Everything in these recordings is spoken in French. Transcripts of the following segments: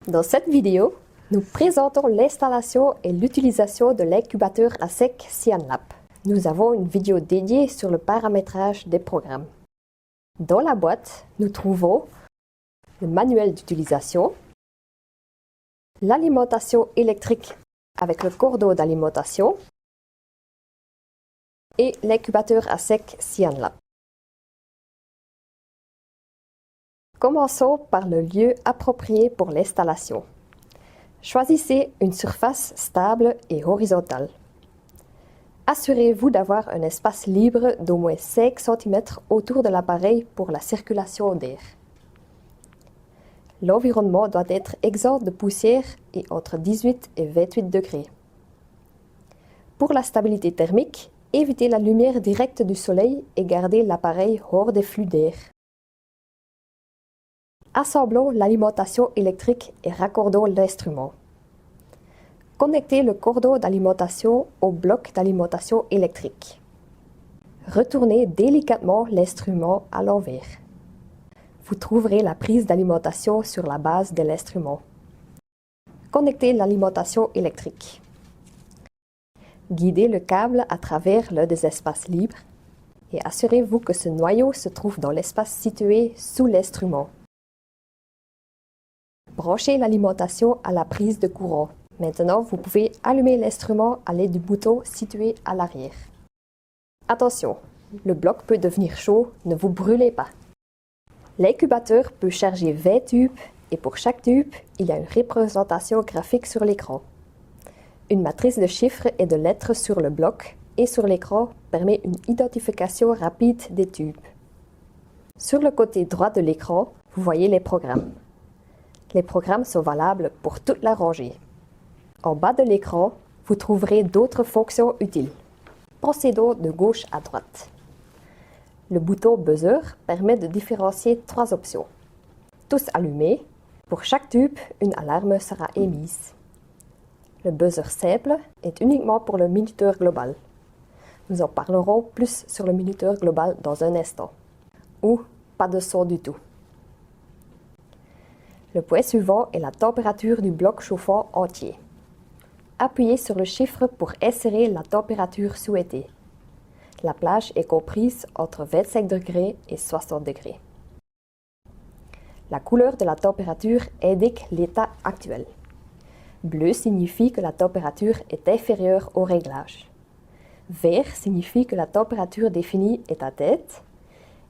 Dans cette vidéo, nous présentons l'installation et l'utilisation de l'incubateur à sec Cyanlab. Nous avons une vidéo dédiée sur le paramétrage des programmes. Dans la boîte, nous trouvons le manuel d'utilisation, l'alimentation électrique avec le cordeau d'alimentation et l'incubateur à sec Cyanlab. Commençons par le lieu approprié pour l'installation. Choisissez une surface stable et horizontale. Assurez-vous d'avoir un espace libre d'au moins 5 cm autour de l'appareil pour la circulation d'air. L'environnement doit être exempt de poussière et entre 18 et 28 degrés. Pour la stabilité thermique, évitez la lumière directe du soleil et gardez l'appareil hors des flux d'air. Assemblons l'alimentation électrique et raccordons l'instrument. Connectez le cordeau d'alimentation au bloc d'alimentation électrique. Retournez délicatement l'instrument à l'envers. Vous trouverez la prise d'alimentation sur la base de l'instrument. Connectez l'alimentation électrique. Guidez le câble à travers l'un des espaces libres et assurez-vous que ce noyau se trouve dans l'espace situé sous l'instrument. Branchez l'alimentation à la prise de courant. Maintenant, vous pouvez allumer l'instrument à l'aide du bouton situé à l'arrière. Attention, le bloc peut devenir chaud, ne vous brûlez pas. L'incubateur peut charger 20 tubes et pour chaque tube, il y a une représentation graphique sur l'écran. Une matrice de chiffres et de lettres sur le bloc et sur l'écran permet une identification rapide des tubes. Sur le côté droit de l'écran, vous voyez les programmes. Les programmes sont valables pour toute la rangée. En bas de l'écran, vous trouverez d'autres fonctions utiles. Procédons de gauche à droite. Le bouton buzzer permet de différencier 3 options. Tous allumés. Pour chaque tube, une alarme sera émise. Le buzzer simple est uniquement pour le minuteur global. Nous en parlerons plus sur le minuteur global dans un instant. Ou pas de son du tout. Le point suivant est la température du bloc chauffant entier. Appuyez sur le chiffre pour insérer la température souhaitée. La plage est comprise entre 25 degrés et 60 degrés. La couleur de la température indique l'état actuel. Bleu signifie que la température est inférieure au réglage. Vert signifie que la température définie est atteinte.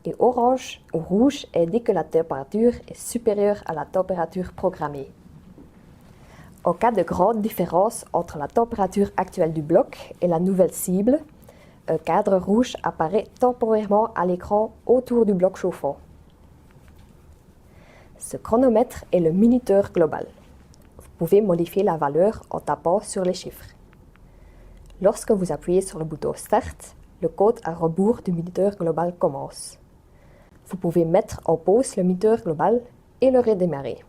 Et orange ou rouge indique que la température est supérieure à la température programmée. En cas de grande différence entre la température actuelle du bloc et la nouvelle cible, un cadre rouge apparaît temporairement à l'écran autour du bloc chauffant. Ce chronomètre est le minuteur global. Vous pouvez modifier la valeur en tapant sur les chiffres. Lorsque vous appuyez sur le bouton Start, le compte à rebours du minuteur global commence. Vous pouvez mettre en pause le minuteur global et le redémarrer.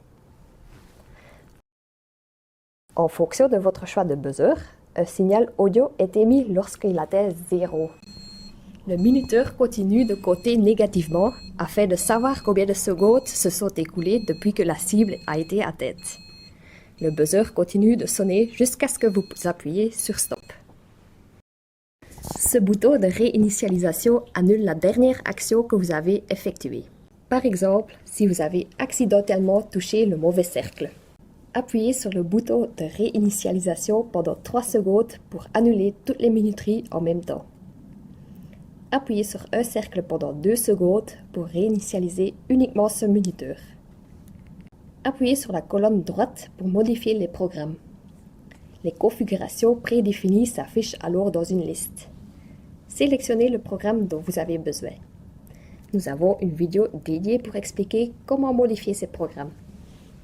En fonction de votre choix de buzzer, un signal audio est émis lorsqu'il atteint 0. Le minuteur continue de compter négativement afin de savoir combien de secondes se sont écoulées depuis que la cible a été atteinte. Le buzzer continue de sonner jusqu'à ce que vous appuyiez sur Stop. Ce bouton de réinitialisation annule la dernière action que vous avez effectuée. Par exemple, si vous avez accidentellement touché le mauvais cercle. Appuyez sur le bouton de réinitialisation pendant 3 secondes pour annuler toutes les minuteries en même temps. Appuyez sur un cercle pendant 2 secondes pour réinitialiser uniquement ce minuteur. Appuyez sur la colonne droite pour modifier les programmes. Les configurations prédéfinies s'affichent alors dans une liste. Sélectionnez le programme dont vous avez besoin. Nous avons une vidéo dédiée pour expliquer comment modifier ces programmes.